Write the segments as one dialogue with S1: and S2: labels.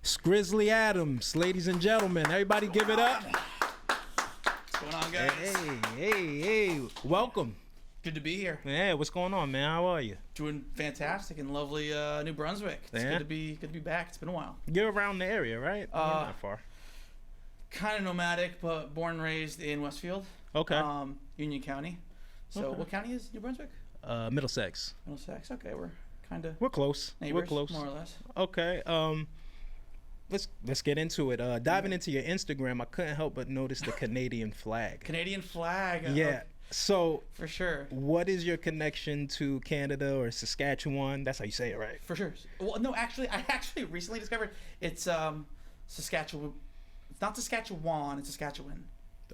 S1: Skrizzly Adams, ladies and gentlemen. Everybody give it up.
S2: What's going on, guys?
S1: Hey. Welcome.
S2: Good to be here.
S1: Yeah, what's going on, man? How are you?
S2: Doing fantastic in lovely New Brunswick. It's
S1: Yeah.
S2: good to be back. It's been a while.
S1: You're around the area, right? You're not far.
S2: Kind of nomadic, but born and raised in Westfield.
S1: Okay.
S2: Union County. So
S1: Okay.
S2: What county is New Brunswick?
S1: Middlesex.
S2: Middlesex. Okay, we're kind of
S1: We're close.
S2: neighbors,
S1: We're close.
S2: more or less.
S1: Okay. Let's get into it. Diving into your Instagram, I couldn't help but notice the Canadian flag.
S2: Canadian flag.
S1: Yeah. So,
S2: For sure.
S1: what is your connection to Canada or Saskatchewan? That's how you say it, right?
S2: For sure. Well, no, actually, I recently discovered it's Saskatchewan. It's not Saskatchewan. It's Saskatchewan.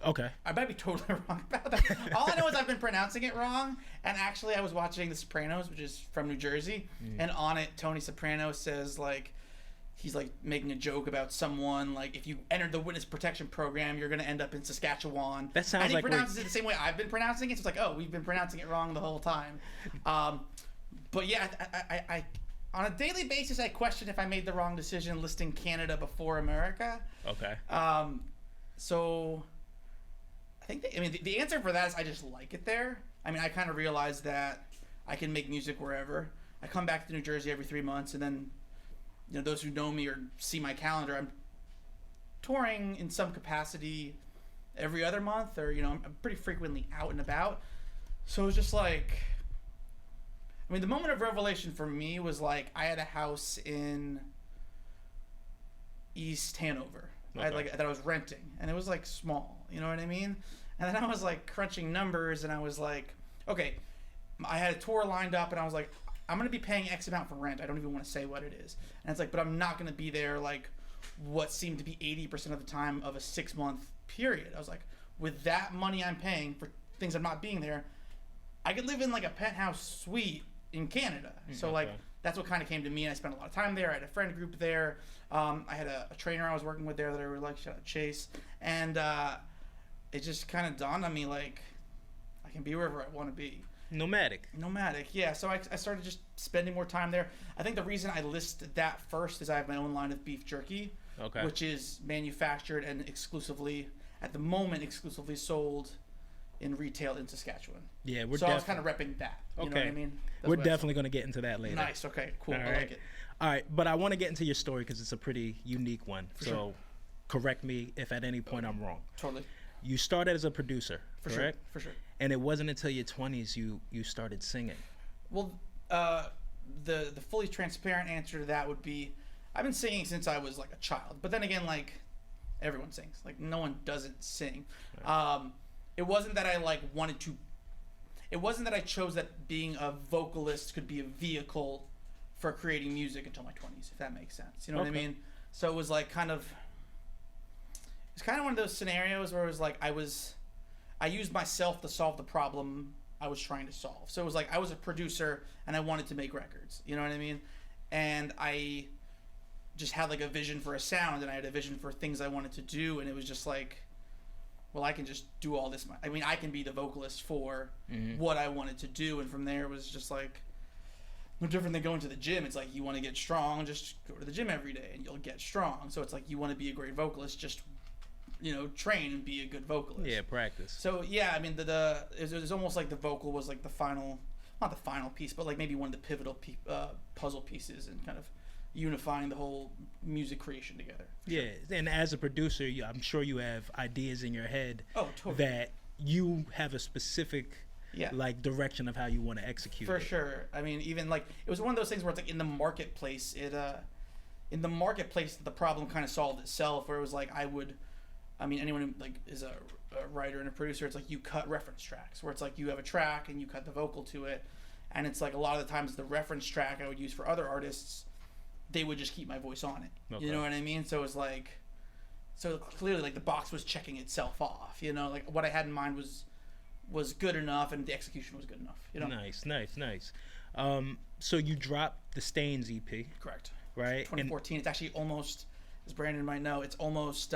S1: Okay.
S2: I might be totally wrong about that. All I know is I've been pronouncing it wrong. And actually, I was watching The Sopranos, which is from New Jersey, and on it, Tony Soprano says he's making a joke about someone if you entered the witness protection program, you're gonna end up in Saskatchewan.
S1: That sounds
S2: and he
S1: like
S2: pronounces it the same way I've been pronouncing it. So it's we've been pronouncing it wrong the whole time. But yeah, I on a daily basis, I question if I made the wrong decision listing Canada before America.
S1: Okay.
S2: So I think the answer for that is I just like it there. I mean, I kind of realized that I can make music wherever. I come back to New Jersey every 3 months, and then those who know me or see my calendar, I'm touring in some capacity every other month, or I'm pretty frequently out and about. So it was just the moment of revelation for me was I had a house in East Hanover.
S1: Okay.
S2: That I was renting, and it was small, you know what I mean? And then I was crunching numbers, and I was okay, I had a tour lined up, and I was I'm gonna be paying X amount for rent. I don't even want to say what it is, and it's but I'm not gonna be there what seemed to be 80% of the time of a 6-month period. I was with that money I'm paying for things I'm not being there, I could live in a penthouse suite in Canada. So
S1: Okay.
S2: that's what kind of came to me, and I spent a lot of time there. I had a friend group there. I had a trainer I was working with there that I really liked, shout out Chase, and it just kind of dawned on me I can be wherever I want to be.
S1: Nomadic.
S2: Yeah. So I started just spending more time there. I think the reason I listed that first is I have my own line of beef jerky,
S1: Okay.
S2: which is manufactured and at the moment, exclusively sold in retail in Saskatchewan.
S1: Yeah, we're
S2: So I was kind of repping that. You know what I
S1: Okay.
S2: mean? That's
S1: We're
S2: what I
S1: definitely going to get into that later.
S2: Nice. Okay. Cool.
S1: All
S2: I
S1: right.
S2: like it.
S1: All right, but I want to get into your story because it's a pretty unique one.
S2: For
S1: so
S2: sure.
S1: correct me if at any point I'm wrong.
S2: Totally.
S1: You started as a producer,
S2: For
S1: correct?
S2: sure. For sure.
S1: And it wasn't until your 20s you started singing.
S2: Well, the fully transparent answer to that would be, I've been singing since I was a child. But then again, everyone sings. No one doesn't sing.
S1: Right.
S2: It wasn't that I wanted to. It wasn't that I chose that being a vocalist could be a vehicle for creating music until my 20s, if that makes sense. You know what I
S1: Okay.
S2: mean? So it was kind of. It's kind of one of those scenarios where it was I used myself to solve the problem I was trying to solve. So it was I was a producer and I wanted to make records. You know what I mean? And I just had a vision for a sound, and I had a vision for things I wanted to do, and it was just well, I can just do all this. I mean, I can be the vocalist for what I wanted to do, and from there it was just no different than going to the gym. It's you want to get strong, just go to the gym every day, and you'll get strong. So it's you want to be a great vocalist, just train and be a good vocalist.
S1: Yeah, practice.
S2: So yeah, I mean, it was almost the vocal was the final, not the final piece, but maybe one of the pivotal puzzle pieces, and kind of unifying the whole music creation together.
S1: Yeah, and as a producer, I'm sure you have ideas in your head
S2: Oh, totally.
S1: that you have a specific
S2: Yeah.
S1: direction of how you want to execute
S2: For
S1: it.
S2: sure. I mean, even it was one of those things where it's in the marketplace, the problem kind of solved itself, where it was anyone who is a writer and a producer, it's you cut reference tracks, where it's you have a track and you cut the vocal to it, and it's a lot of the times the reference track I would use for other artists, they would just keep my voice on it.
S1: Okay.
S2: You know what I mean? So it was so clearly the box was checking itself off. What I had in mind was good enough, and the execution was good enough.
S1: Nice. So you dropped the Stains EP,
S2: Correct.
S1: right?
S2: 2014. It's actually almost, as Brandon might know, it's almost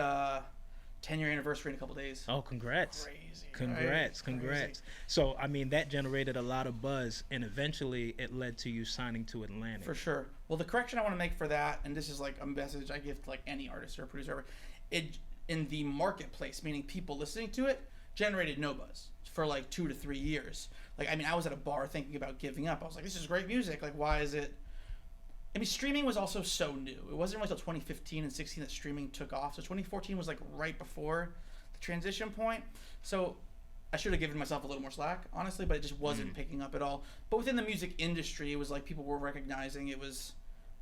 S2: 10-year anniversary in a couple days.
S1: Oh, congrats.
S2: Crazy.
S1: Congrats,
S2: right?
S1: congrats.
S2: Crazy.
S1: So, I mean, that generated a lot of buzz, and eventually it led to you signing to Atlantic.
S2: For sure. Well, the correction I want to make for that, and this is like a message I give to like any artist or producer, it in the marketplace, meaning people listening to it, generated no buzz for like 2 to 3 years. Like, I mean, I was at a bar thinking about giving up. I was like, this is great music. Like, why is it? I mean, streaming was also so new. It wasn't really until 2015 and 16 that streaming took off. So 2014 was like right before the transition point. So I should have given myself a little more slack, honestly, but it just wasn't picking up at all. But within the music industry, it was like people were recognizing it was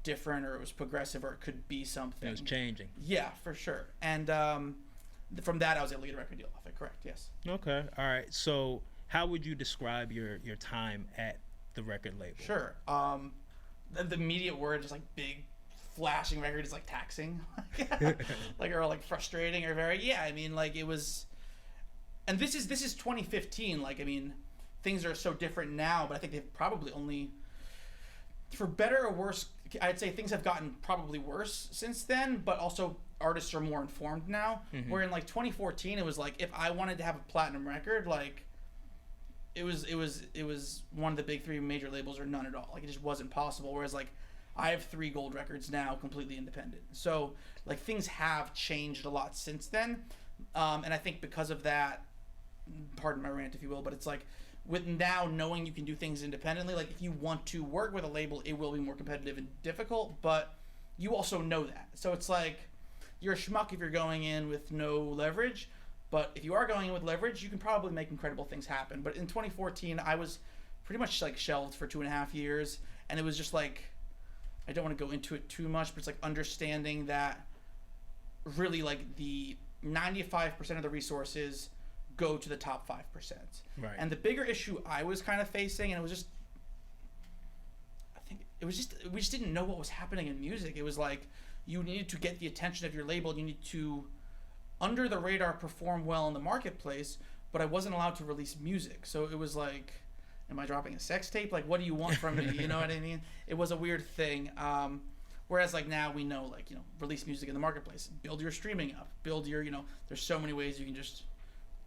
S2: different, or it was progressive, or it could be something.
S1: It was changing.
S2: Yeah, for sure. And from that, I was able to get a record deal off it. Correct, yes.
S1: Okay, all right. So how would you describe your time at the record label?
S2: Sure. The immediate word is like big, flashing record is like taxing, like, or like frustrating, or very, I mean, like it was, and this is 2015. Like, I mean, things are so different now, but I think they've probably only, for better or worse, I'd say things have gotten probably worse since then, but also artists are more informed now. Where in like 2014, it was like, if I wanted to have a platinum record, like, it was one of the big 3 major labels, or none at all. Like, it just wasn't possible. Whereas like I have 3 gold records now, completely independent. So like things have changed a lot since then, and I think because of that, pardon my rant if you will, but it's like with now knowing you can do things independently, like if you want to work with a label, it will be more competitive and difficult, but you also know that. So it's like you're a schmuck if you're going in with no leverage. But if you are going in with leverage, you can probably make incredible things happen. But in 2014, I was pretty much like shelved for 2.5 years. And it was just like, I don't want to go into it too much, but it's like understanding that really like the 95% of the resources go to the top 5%.
S1: Right.
S2: And the bigger issue I was kind of facing, and it was just, I think it was just, we just didn't know what was happening in music. It was like, you needed to get the attention of your label. You need to, under the radar, perform well in the marketplace, but I wasn't allowed to release music. So it was like, am I dropping a sex tape? Like, what do you want from me? You know what I mean? It was a weird thing. Whereas like now we know, like, you know, release music in the marketplace, build your streaming up, build your, you know, there's so many ways you can just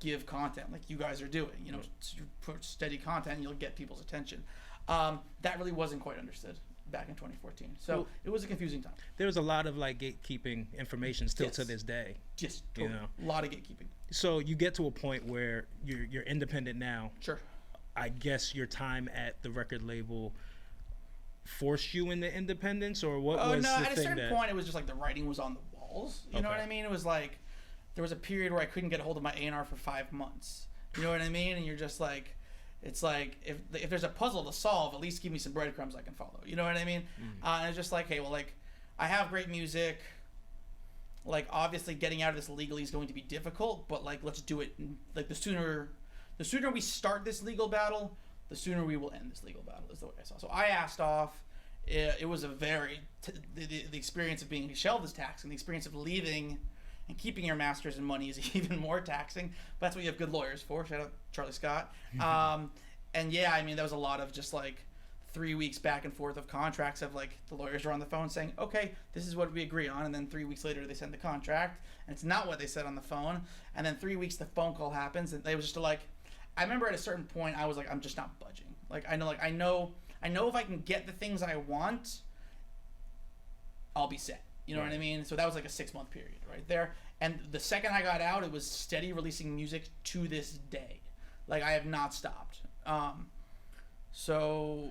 S2: give content like you guys are doing, you know, you put steady content and you'll get people's attention. That really wasn't quite understood back in 2014. So well, it was a confusing time.
S1: There was a lot of like gatekeeping information still to this day.
S2: Just totally. You know, a lot of gatekeeping.
S1: So you get to a point where you're independent now.
S2: Sure.
S1: I guess your time at the record label forced you into independence, or what was
S2: no,
S1: the thing?
S2: At a certain point, it was just like the writing was on the walls. You know what I mean? It was like there was a period where I couldn't get a hold of my A&R for 5 months. You know what I mean? And you're just like, it's like if there's a puzzle to solve, at least give me some breadcrumbs I can follow. You know what I mean? And it's just like, hey, well, like I have great music. Like obviously getting out of this legally is going to be difficult, but like let's do it. Like the sooner we start this legal battle, the sooner we will end this legal battle, is the way I saw. So I asked off. It was a very the experience of being shelved is taxing. The experience of leaving and keeping your masters and money is even more taxing. But that's what you have good lawyers for. Shout out Charlie Scott. And yeah, I mean, that was a lot of just like 3 weeks back and forth of contracts of like the lawyers were on the phone saying, okay, this is what we agree on. And then 3 weeks later they send the contract and it's not what they said on the phone. And then 3 weeks the phone call happens and they was just like, I remember at a certain point I was like, I'm just not budging. Like I know if I can get the things I want, I'll be set. You know what I mean? So that was like a 6-month period right there. And the second I got out, it was steady releasing music to this day. Like I have not stopped. So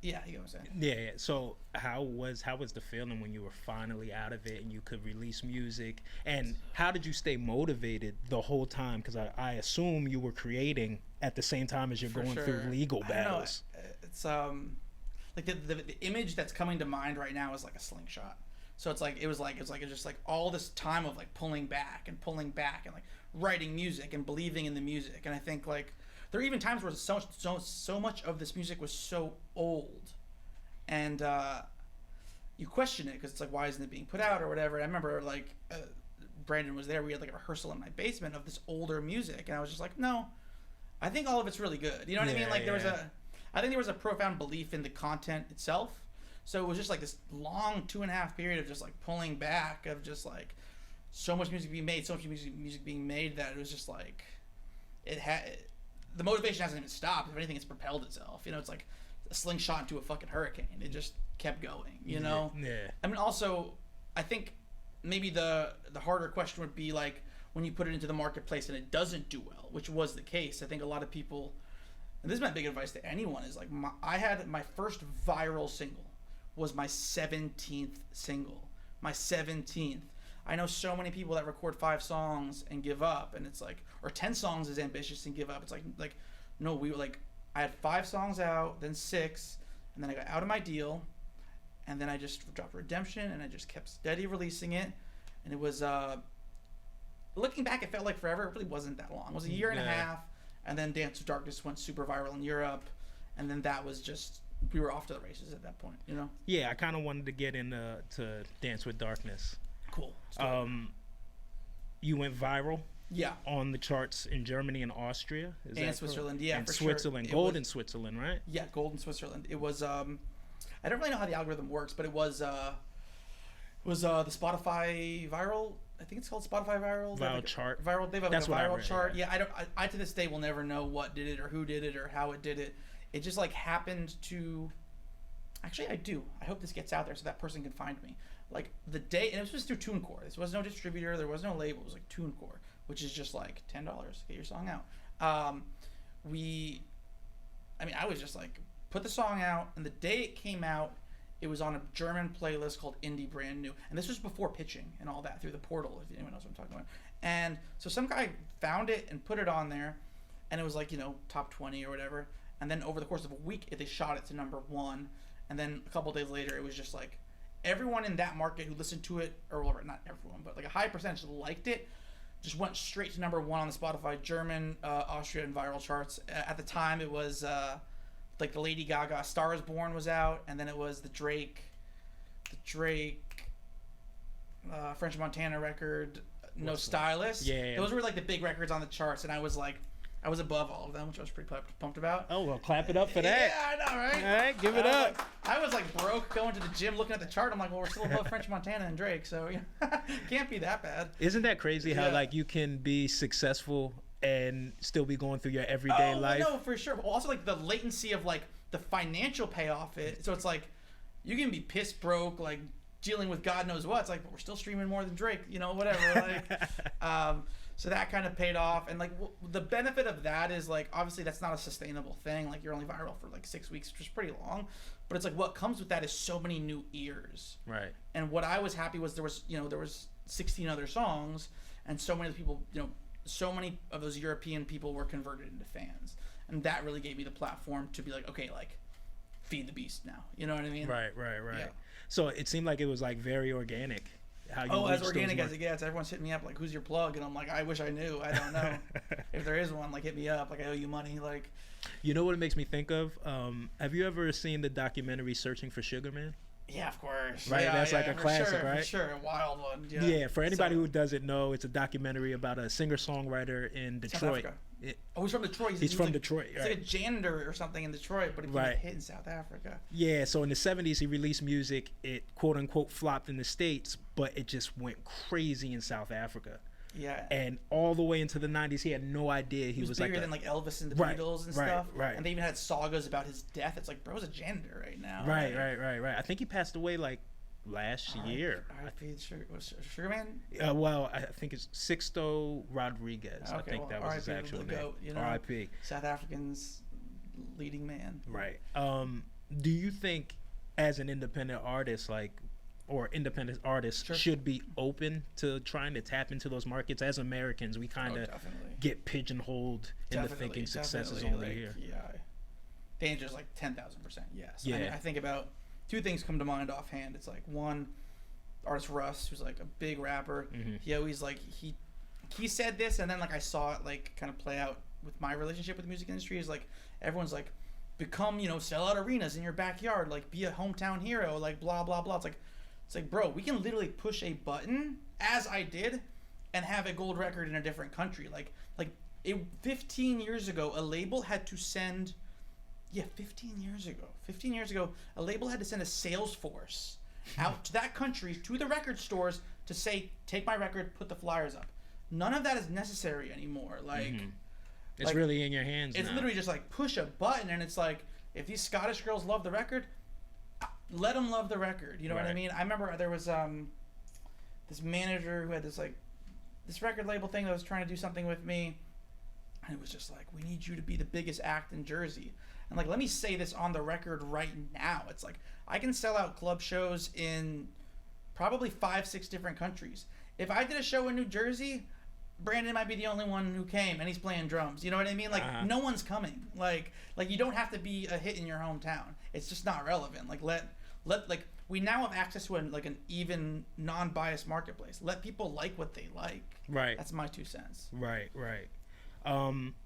S2: yeah, you know what I'm saying?
S1: Yeah. So how was the feeling when you were finally out of it and you could release music? And how did you stay motivated the whole time? Because I assume you were creating at the same time as you're going through legal battles.
S2: It's like the image that's coming to mind right now is like a slingshot. So it's just like all this time of like pulling back and like writing music and believing in the music. And I think like there are even times where so much of this music was so old, and you question it because it's like, why isn't it being put out or whatever. And I remember like Brandon was there. We had like a rehearsal in my basement of this older music, and I was just like, no, I think all of it's really good. You know what I mean? Like I think there was a profound belief in the content itself. So it was just like this long 2.5 period of just like pulling back, of just like so much music being made, that it was just like the motivation hasn't even stopped. If anything, it's propelled itself. You know, it's like a slingshot into a fucking hurricane. It just kept going. You know.
S1: Yeah.
S2: I mean, also, I think maybe the harder question would be like when you put it into the marketplace and it doesn't do well, which was the case. I think a lot of people, and this is my big advice to anyone, is like I had my first viral single was my 17th single. My 17th. I know so many people that record 5 songs and give up, and it's like, or 10 songs is ambitious and give up. It's like no, we were like, I had 5 songs out, then 6, and then I got out of my deal, and then I just dropped Redemption, and I just kept steady releasing it, and it was looking back, it felt like forever. It really wasn't that long. It was a year and a half, and then Dance with Darkness went super viral in Europe, and then that was just, we were off to the races at that point, you know?
S1: Yeah, I kind of wanted to get into to Dance with Darkness.
S2: Cool.
S1: You went viral.
S2: Yeah.
S1: On the charts in Germany and Austria.
S2: And Switzerland, yeah,
S1: and
S2: for
S1: Switzerland,
S2: sure.
S1: gold in Switzerland, right?
S2: Yeah, gold in Switzerland. It was I don't really know how the algorithm works, but it was the Spotify viral. I think it's called Spotify viral.
S1: Viral chart.
S2: Viral. They have
S1: That's
S2: a
S1: what I
S2: viral
S1: read,
S2: chart.
S1: yeah.
S2: Yeah, I to this day will never know what did it or who did it or how it did it. It just like happened to. Actually, I do. I hope this gets out there so that person can find me. Like the day, and it was through TuneCore. This was no distributor. There was no label. It was like TuneCore, which is just like $10. Get your song out. I was just like, put the song out, and the day it came out, it was on a German playlist called Indie Brand New. And this was before pitching and all that through the portal, if anyone knows what I'm talking about. And so some guy found it and put it on there, and it was like, you know, top 20 or whatever. And then over the course of a week, they shot it to #1. And then a couple days later, it was just like, everyone in that market who listened to it, or well, not everyone, but like a high percentage liked it, just went straight to #1 on the Spotify German, Austria, and viral charts. At the time, it was like the Lady Gaga "Star Is Born" was out, and then it was the Drake French Montana record, No Stylist.
S1: Yeah.
S2: Those were like the big records on the charts, and I was above all of them, which I was pretty pumped about.
S1: Oh, well, clap it up for that.
S2: Yeah, I know, right?
S1: All right, give it up.
S2: I was like broke going to the gym looking at the chart. I'm like, well, we're still above French Montana and Drake, so can't be that bad.
S1: Isn't that crazy how like you can be successful and still be going through your everyday life?
S2: No, for sure. But also like the latency of like the financial payoff. So it's like you can be pissed broke, like dealing with God knows what. It's like, but we're still streaming more than Drake, you know, whatever. Like, so that kind of paid off, and like the benefit of that is like obviously that's not a sustainable thing. Like you're only viral for like 6 weeks, which is pretty long, but it's like what comes with that is so many new ears.
S1: Right.
S2: And what I was happy was there was 16 other songs, and so many people, so many of those European people were converted into fans, and that really gave me the platform to be like, okay, like feed the beast now. You know what I mean?
S1: Right.
S2: Yeah.
S1: So it seemed like it was like very organic. How you
S2: as organic as it gets. Everyone's hitting me up like, who's your plug? And I'm like, I wish I knew. I don't know. If there is one, like hit me up. Like I owe you money. Like,
S1: you know what it makes me think of? Have you ever seen the documentary Searching for Sugar Man?
S2: Yeah, of course.
S1: Right,
S2: yeah,
S1: that's like a classic,
S2: sure,
S1: right?
S2: For sure, a wild one.
S1: Yeah, for anybody who doesn't know, it's a documentary about a singer-songwriter in Detroit.
S2: He's from Detroit.
S1: He's from Detroit.
S2: He's like a janitor or something in Detroit, but he became a hit in South Africa.
S1: Yeah, so in the 70s, he released music. It quote-unquote flopped in the States, but it just went crazy in South Africa.
S2: Yeah.
S1: And all the way into the 90s, he had no idea he was
S2: bigger
S1: like
S2: than like Elvis and the Beatles and stuff.
S1: Right.
S2: And they even had sagas about his death. It's like, bro's a janitor right now.
S1: Right. I think he passed away like last year.
S2: R.I.P. Sugar Man?
S1: Well, I think it's Sixto Rodriguez.
S2: Okay,
S1: I think that was his actual name. R.I.P.
S2: South African's leading man.
S1: Right. Do you think, as an independent artist, should be open to trying to tap into those markets? As Americans, we kind of get pigeonholed into thinking success is only here.
S2: Yeah. The answer is like 10,000% yes.
S1: Yeah.
S2: I think about two things come to mind offhand. It's like one, artist Russ, who's like a big rapper.
S1: Mm-hmm.
S2: He always like he said this, and then like I saw it like kind of play out with my relationship with the music industry. Is like everyone's like become sell out arenas in your backyard, like be a hometown hero, like blah blah blah. It's like bro, we can literally push a button as I did, and have a gold record in a different country. Like 15 years ago, a label had to send. Yeah, 15 years ago, a label had to send a sales force out to that country, to the record stores, to say, take my record, put the flyers up. None of that is necessary anymore. Like,
S1: It's
S2: like,
S1: really in your hands
S2: it's
S1: now.
S2: literally just like push a button, and it's like, if these Scottish girls love the record, let them love the record. You know what I
S1: Right.
S2: mean? I remember there was this manager who had this record label thing that was trying to do something with me, and it was just like, we need you to be the biggest act in Jersey. And like, let me say this on the record right now. It's like, I can sell out club shows in probably 5-6 different countries. If I did a show in New Jersey, Brandon might be the only one who came, and he's playing drums. You know what I mean? Like, no one's coming. Like you don't have to be a hit in your hometown. It's just not relevant. Like, let like, we now have access to an even non-biased marketplace. Let people like what they like.
S1: Right.
S2: That's my 2 cents.
S1: Right.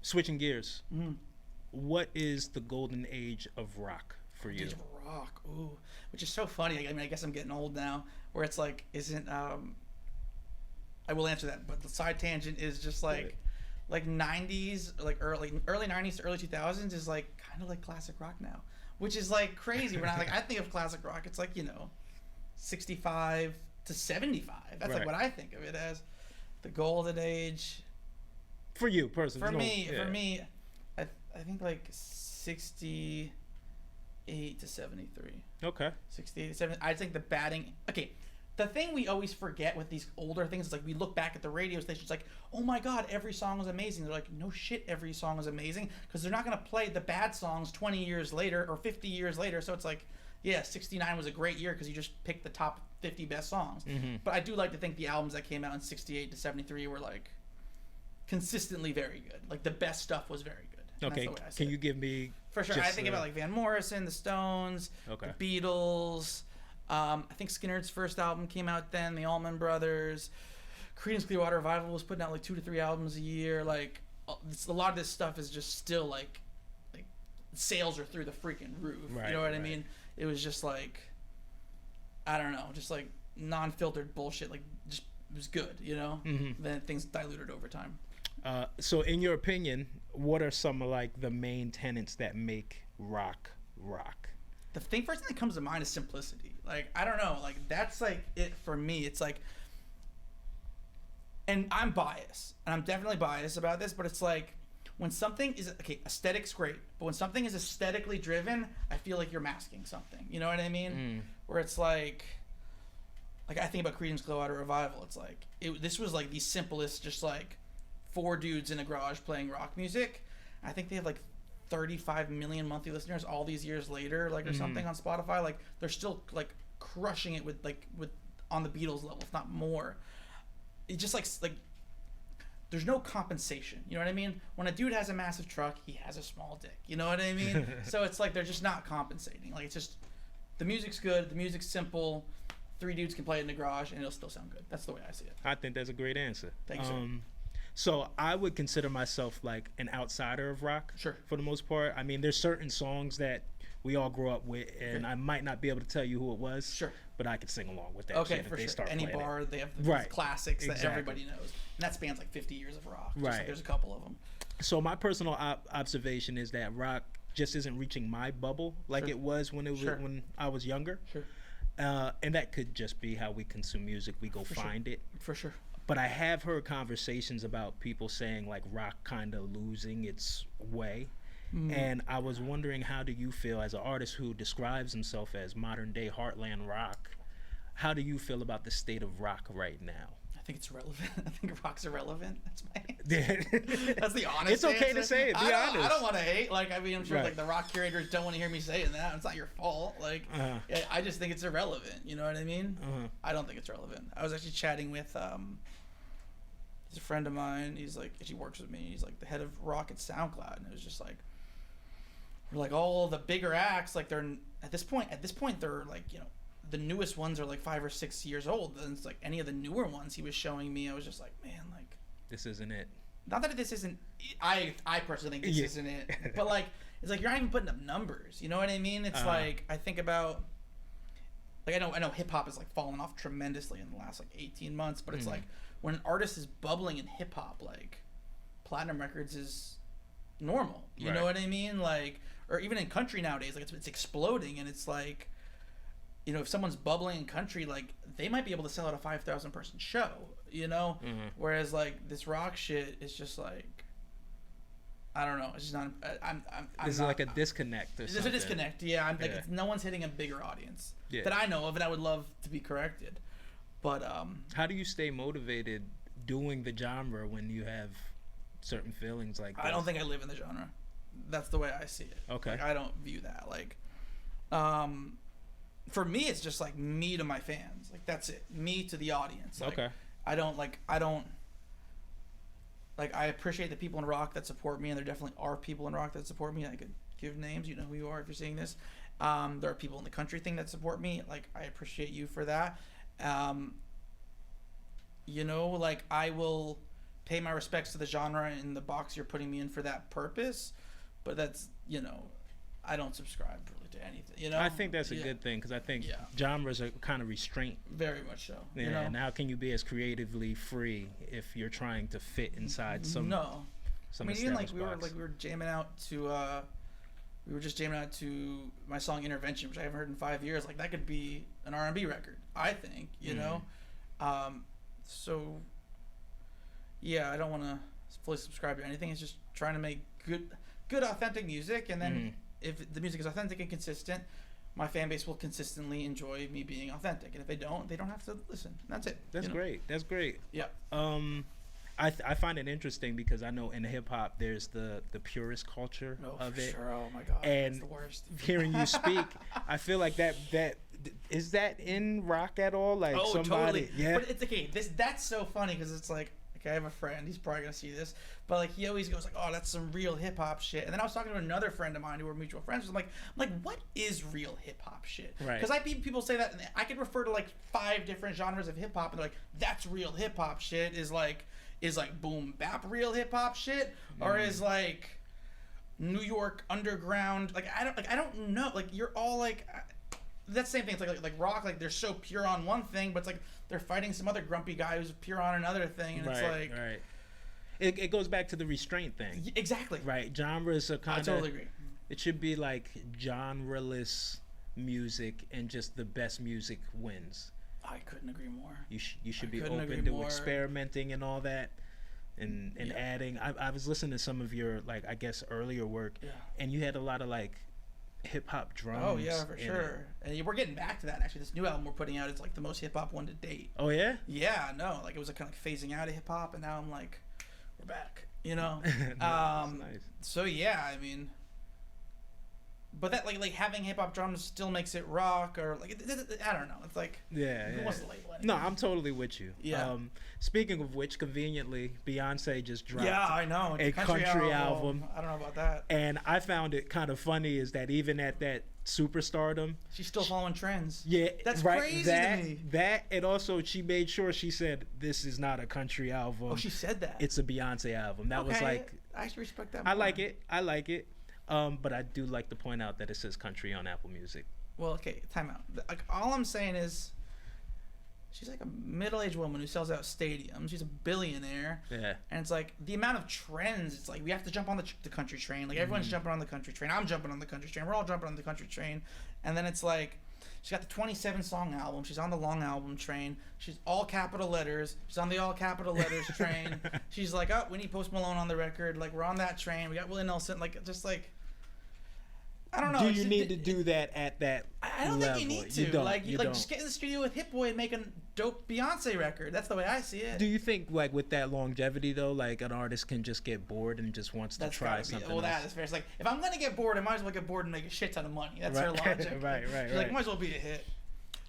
S1: Switching gears. What is the golden age of rock for you?
S2: Age of rock, ooh, which is so funny. I mean, I guess I'm getting old now, where it's like, isn't I will answer that, but the side tangent is just like 90s, like early 90s to early 2000s is like kind of like classic rock now, which is like crazy. When I think of classic rock, it's like, 65 to 75. That's like what I think of it as. The golden age.
S1: For you personally.
S2: For me, I think like 68 to 73.
S1: Okay.
S2: 68 to 70. I think the batting. Okay. The thing we always forget with these older things is like, we look back at the radio stations like, oh my God, every song was amazing. They're like, no shit, every song is amazing, because they're not going to play the bad songs 20 years later or 50 years later. So it's like, yeah, 69 was a great year because you just picked the top 50 best songs. But I do like to think the albums that came out in 68 to 73 were like consistently very good. Like, the best stuff was very good. And
S1: Okay, can you give me...
S2: For sure. I think about like Van Morrison, the Stones, the Beatles. I think Skinner's first album came out then. The Allman Brothers, Creedence Clearwater Revival was putting out like 2 to 3 albums a year. Like, a lot of this stuff is just still like sales are through the freaking roof. You know what I mean? It was just like, I don't know, just like non-filtered bullshit. Like, just, it was good. Then things diluted over time.
S1: So in your opinion, what are some of like the main tenets that make rock?
S2: The first thing that comes to mind is simplicity. Like, I don't know, like, that's like it for me. It's like, and I'm biased, and I'm definitely biased about this, but it's like, when something is, okay, aesthetic's great, but when something is aesthetically driven, I feel like you're masking something. You know what I mean? Where it's like I think about Creedence Clearwater Revival. It's like, this was like the simplest, just like 4 dudes in a garage playing rock music. I think they have like 35 million monthly listeners all these years later, like, or something on Spotify. Like, they're still like crushing it with on the Beatles level, if not more. It just like there's no compensation. You know what I mean? When a dude has a massive truck, he has a small dick. You know what I mean? So it's like they're just not compensating. Like, it's just, the music's good, the music's simple. 3 dudes can play it in the garage and it'll still sound good. That's the way I see it.
S1: I think that's a great answer.
S2: Thanks, sir.
S1: So I would consider myself like an outsider of rock.
S2: Sure.
S1: For the most part. I mean, there's certain songs that we all grew up with, and I might not be able to tell you who it was. Sure. But I could sing along with that.
S2: Okay,
S1: shit
S2: for
S1: if they
S2: sure.
S1: start
S2: Any
S1: playing
S2: bar,
S1: it.
S2: they have the classics that everybody knows. And that spans like 50 years of rock. Just like there's a couple of them.
S1: So my personal observation is that rock just isn't reaching my bubble like it was when when I was younger. Sure. And that could just be how we consume music. We go find it.
S2: For sure.
S1: But I have heard conversations about people saying like rock kind of losing its way. And I was wondering, how do you feel as an artist who describes himself as modern day heartland rock? How do you feel about the state of rock right now?
S2: I think it's relevant. I think rock's irrelevant. That's my answer. That's the honest
S1: It's okay
S2: answer.
S1: to say it. Be honest.
S2: I don't want to hate. Like, I mean, I'm sure like the rock curators don't want to hear me saying that. It's not your fault. Like, I just think it's irrelevant. You know what I mean? I don't think it's relevant. I was actually chatting with he's a friend of mine. He's like, he works with me. He's like the head of rock at SoundCloud, and it was just like, we're like, all the bigger acts, like, they're at this point they're like, the newest ones are like 5 or 6 years old. And it's like, any of the newer ones he was showing me, I was just like, man, like,
S1: this isn't it.
S2: Not that this isn't, I personally think this isn't it, but like, it's like, you're not even putting up numbers. You know what I mean? It's like, I think about, like, I know hip hop has like fallen off tremendously in the last like 18 months, but it's like, when an artist is bubbling in hip hop, like, platinum records is normal. You know what I mean? Like, or even in country nowadays, like, it's exploding, and it's like, you know, if someone's bubbling in country, like they might be able to sell out a 5,000 person show, you know, whereas like this rock shit is just like, I don't know, it's just not.
S1: There's like a disconnect. There's
S2: a disconnect. Yeah, I'm like no one's hitting a bigger audience that I know of, and I would love to be corrected. But
S1: how do you stay motivated doing the genre when you have certain feelings like that?
S2: I don't think I live in the genre. That's the way I see it.
S1: Okay.
S2: Like, I don't view that. Like, for me, it's just like me to my fans. Like, that's it. Me to the audience. Like,
S1: okay.
S2: I don't I appreciate the people in rock that support me, and there definitely are people in rock that support me. I could give names. You know who you are if you're seeing this. There are people in the country thing that support me. Like, I appreciate you for that. You know, like, I will pay my respects to the genre in the box you're putting me in for that purpose, but that's, you know, I don't subscribe really to anything, you know.
S1: I think that's a good thing, because I think genres are kind of restraint.
S2: Very much so.
S1: Yeah,
S2: you know?
S1: and how can you be as creatively free if you're trying to fit inside some?
S2: No.
S1: Some
S2: I mean, even like
S1: box.
S2: we were jamming out to we were just jamming out to my song Intervention, which I haven't heard in 5 years. Like, that could be an R&B record, I think, you know. So yeah, I don't want to fully subscribe to anything. It's just trying to make good authentic music, and then if the music is authentic and consistent, my fan base will consistently enjoy me being authentic. And if they don't have to listen. That's it.
S1: That's great. That's great.
S2: Yeah.
S1: I find it interesting because I know in hip hop there's the purist culture of it.
S2: Sure. Oh my god.
S1: And
S2: that's the worst.
S1: Hearing you speak, I feel like that is that in rock at all? Like, somebody,
S2: totally.
S1: Yeah.
S2: But it's okay. That's so funny because it's like, I have a friend. He's probably gonna see this, but like he always goes like, "Oh, that's some real hip hop shit." And then I was talking to another friend of mine who were mutual friends. I'm like, what is real hip hop shit?
S1: Right.
S2: Because people say that, and I could refer to like 5 different genres of hip hop, and they're like, "That's real hip hop shit." Is like boom bap real hip hop shit, or is like New York underground? Like I don't know. Like, you're all like. That same thing. It's like rock. Like, they're so pure on one thing, but it's like they're fighting some other grumpy guy who's pure on another thing, and it's like
S1: it goes back to the restraint thing.
S2: Exactly.
S1: Right. Genres are kind of.
S2: I totally agree.
S1: It should be like genre-less music, and just the best music wins.
S2: I couldn't agree more.
S1: You should be open to experimenting and all that, and adding. I was listening to some of your, like, I guess earlier work, and you had a lot of like hip hop drums.
S2: Oh yeah, for sure. And we're getting back to that actually. This new album we're putting out is like the most hip hop one to date.
S1: Oh yeah?
S2: Yeah, no, like it was kind of like phasing out of hip hop, and now I'm like, we're back, you know.
S1: Nice.
S2: So yeah, I mean, but that like having hip hop drums still makes it rock, or like I don't know. It's like who wants to label anything?
S1: No, I'm totally with you.
S2: Yeah.
S1: Speaking of which, conveniently, Beyonce just dropped.
S2: Yeah, I know.
S1: A country album.
S2: I don't know about that.
S1: And I found it kind of funny is that even at that superstardom,
S2: she's still following trends.
S1: Yeah,
S2: that's
S1: right,
S2: crazy
S1: to
S2: me.
S1: That, and also she made sure she said this is not a country album.
S2: Oh, she said that.
S1: It's a Beyonce album. That was like.
S2: I actually respect that more.
S1: I like it. But I do like to point out that it says country on Apple Music.
S2: Well, okay, time out. Like, all I'm saying is, she's like a middle-aged woman who sells out stadiums. She's a billionaire. Yeah. And it's like the amount of trends. It's like we have to jump on the country train. Like, everyone's jumping on the country train. I'm jumping on the country train. We're all jumping on the country train. And then it's like she's got the 27-song album. She's on the long album train. She's all capital letters. She's on the all capital letters train. She's like, oh, we need Post Malone on the record. Like, we're on that train. We got Willie Nelson. Like, just like. I don't know.
S1: Do you need to do that at that
S2: I don't
S1: level?
S2: think you need to.
S1: You don't.
S2: Just get in the studio with Hit Boy and make a dope Beyonce record. That's the way I see it.
S1: Do you think, like, with that longevity, though, like, an artist can just get bored and just wants to try something else?
S2: That is fair. It's like, if I'm going to get bored, I might as well get bored and make a shit ton of money. That's her logic.
S1: Right.
S2: Like, might as well be a hit.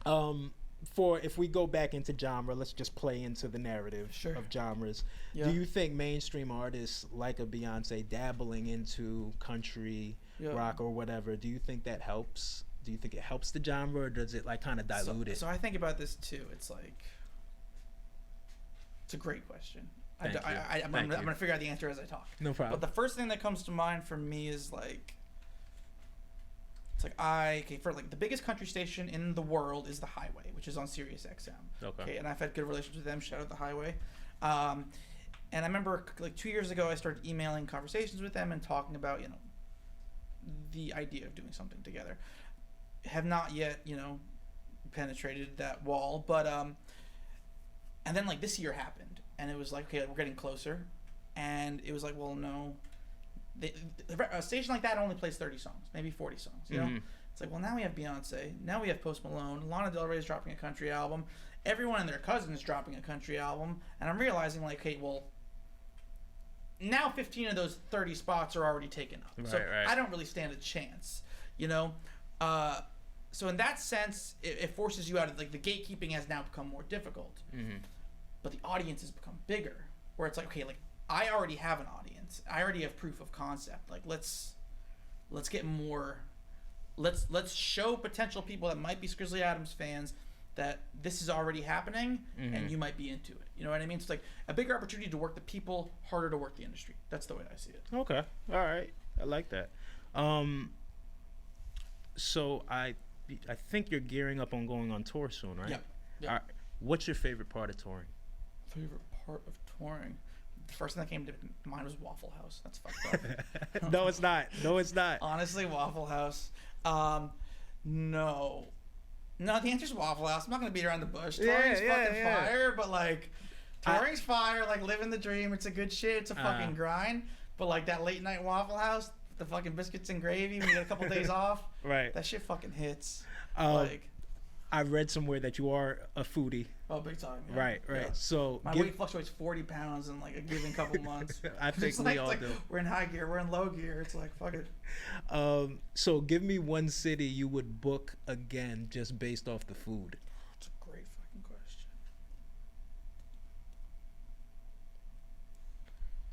S1: If we go back into genre, let's just play into the narrative of genres. Yeah. Do you think mainstream artists like a Beyonce dabbling into country, rock, or whatever, do you think that helps? Do you think it helps the genre, or does it like kind of dilute it?
S2: So I think about this too. It's like, it's a great question. I'm going to figure out the answer as I talk.
S1: No problem.
S2: But the first thing that comes to mind for me is like, it's like for like the biggest country station in the world is the Highway, which is on Sirius XM. Okay. And I've had good relations with them. Shout out the Highway. And I remember like 2 years ago, I started emailing conversations with them and talking about, the idea of doing something together. Have not yet, penetrated that wall. But and then like this year happened, and it was like, okay, we're getting closer, and it was like, well, no, a station like that only plays 30 songs, maybe 40 songs. You know, it's like, well, now we have Beyonce, now we have Post Malone, Lana Del Rey is dropping a country album, everyone and their cousin is dropping a country album, and I'm realizing like, hey, well, now 15 of those 30 spots are already taken up, so I don't really stand a chance, you know. So in that sense, it forces you out of, like, the gatekeeping has now become more difficult, but the audience has become bigger, where it's like, okay, like, I already have an audience, I already have proof of concept, like, let's get more, let's show potential people that might be Skrizzly Adams fans that this is already happening, and you might be into it. You know what I mean? It's like a bigger opportunity to work the people, harder to work the industry. That's the way I see it.
S1: Okay, all right, I like that. So I think you're gearing up on going on tour soon, right?
S2: Yep.
S1: All right. What's your favorite part of touring?
S2: Favorite part of touring? The first thing that came to mind was Waffle House. That's fucked up.
S1: No, it's not. No, it's not.
S2: Honestly, Waffle House. No, the answer's Waffle House. I'm not gonna beat around the bush. Touring's fucking fire, but like, touring's fire. Like, living the dream. It's a good shit. It's a fucking grind. But like that late night Waffle House, the fucking biscuits and gravy when you get a couple days off.
S1: Right.
S2: That shit fucking hits.
S1: Like, I read somewhere that you are a foodie.
S2: Oh, big time. Yeah.
S1: Right. Yeah. So
S2: my weight fluctuates 40 pounds in like a given couple months.
S1: I think we all do.
S2: We're in high gear. We're in low gear. It's like, fuck it.
S1: So give me one city you would book again just based off the food.
S2: That's a great fucking question.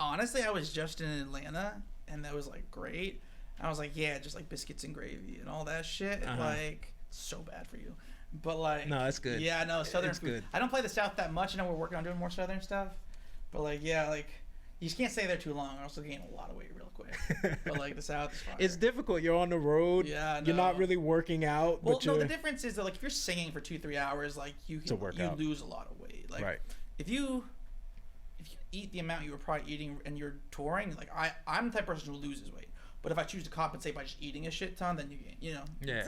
S2: Honestly, I was just in Atlanta, and that was like great. I was like, yeah, just like biscuits and gravy and all that shit. Like, so bad for you. But like,
S1: no, that's good.
S2: Yeah, no, Southern
S1: it's
S2: food.
S1: Good.
S2: I don't play the South that much. I know we're working on doing more Southern stuff. But like, yeah, like, you just can't stay there too long. I also gain a lot of weight real quick. But like, the South is fire.
S1: It's difficult. You're on the road.
S2: Yeah, no.
S1: You're not really working out.
S2: Well,
S1: but
S2: no, the difference is that like if you're singing for 2-3 hours, like you lose a lot of weight. Like, if you eat the amount you were probably eating and you're touring, like I'm the type of person who loses weight. But if I choose to compensate by just eating a shit ton, then you gain, you know.
S1: Yeah.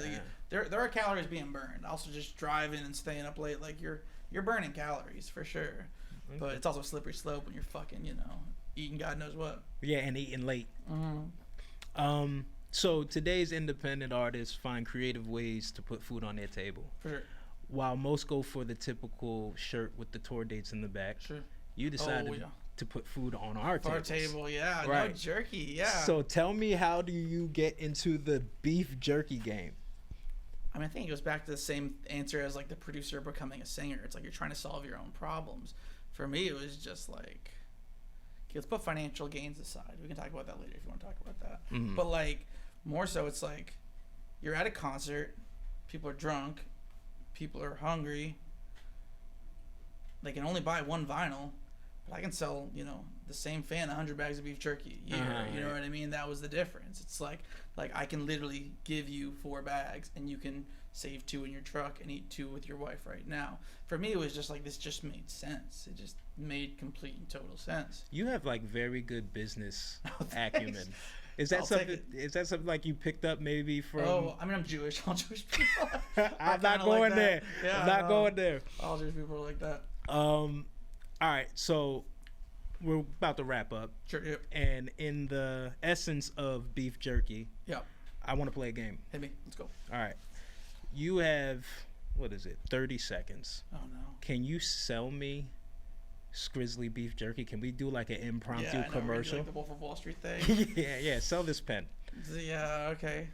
S2: There are calories being burned. Also, just driving and staying up late, like you're burning calories for sure. Okay. But it's also a slippery slope when you're fucking, you know, eating God knows what.
S1: Yeah, and eating late. So today's independent artists find creative ways to put food on their table.
S2: For sure.
S1: While most go for the typical shirt with the tour dates in the back, you decided to put food on our
S2: table. Yeah, right. No jerky. Yeah.
S1: So tell me, how do you get into the beef jerky game?
S2: I mean, I think it goes back to the same answer as like the producer becoming a singer. It's like you're trying to solve your own problems. For me, it was just like, okay, let's put financial gains aside. We can talk about that later if you want to talk about that. But like, more so, it's like you're at a concert, people are drunk, people are hungry. They can only buy one vinyl. But I can sell, you know, the same fan 100 bags of beef jerky a year. You know what I mean? That was the difference. It's like I can literally give you 4 bags and you can save 2 in your truck and eat 2 with your wife right now. For me, it was just like, this just made sense. It just made complete and total sense.
S1: You have like very good business acumen. Is that something like you picked up maybe from?
S2: Oh, I mean, I'm Jewish. All Jewish people.
S1: I'm not going there. Yeah, I'm not going there.
S2: All Jewish people are like that.
S1: All right, so we're about to wrap up.
S2: Sure. Yep.
S1: And in the essence of beef jerky, I want to play a game.
S2: Hit me. Let's go.
S1: All right. You have, 30 seconds.
S2: Oh, no.
S1: Can you sell me Skrizzly beef jerky? Can we do like an impromptu commercial?
S2: Like the Wolf of Wall Street thing?
S1: Yeah. Sell this pen.
S2: Yeah, okay.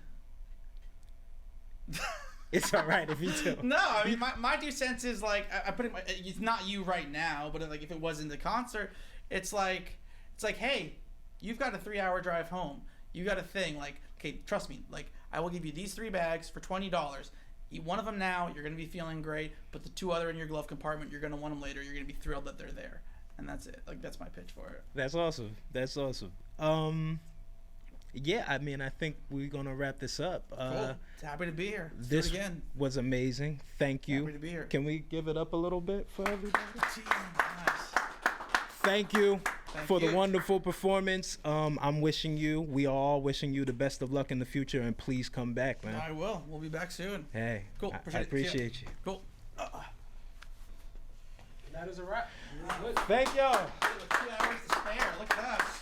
S1: It's all right if you do.
S2: No, I mean, my 2 cents is like, I put it, it's not you right now, but like if it was in the concert, it's like, hey, you've got a 3-hour drive home. You got a thing, like, okay, trust me, like, I will give you these 3 bags for $20. Eat one of them now, you're going to be feeling great, but the 2 other in your glove compartment, you're going to want them later. You're going to be thrilled that they're there. And that's it. Like, that's my pitch for it.
S1: That's awesome. Yeah, I mean, I think we're going to wrap this up.
S2: Cool. Happy to be here. Let's
S1: this
S2: do it again.
S1: Was amazing. Thank you.
S2: Happy to be here.
S1: Can we give it up a little bit for everybody?
S2: Nice.
S1: Thank you. for the
S2: you.
S1: wonderful performance. We are all wishing you the best of luck in the future, and please come back, man.
S2: I will. We'll be back soon.
S1: Hey,
S2: Cool.
S1: I appreciate you.
S2: Cool.
S3: That is a wrap.
S1: Thank y'all.
S2: 2 hours to spare. Look at us.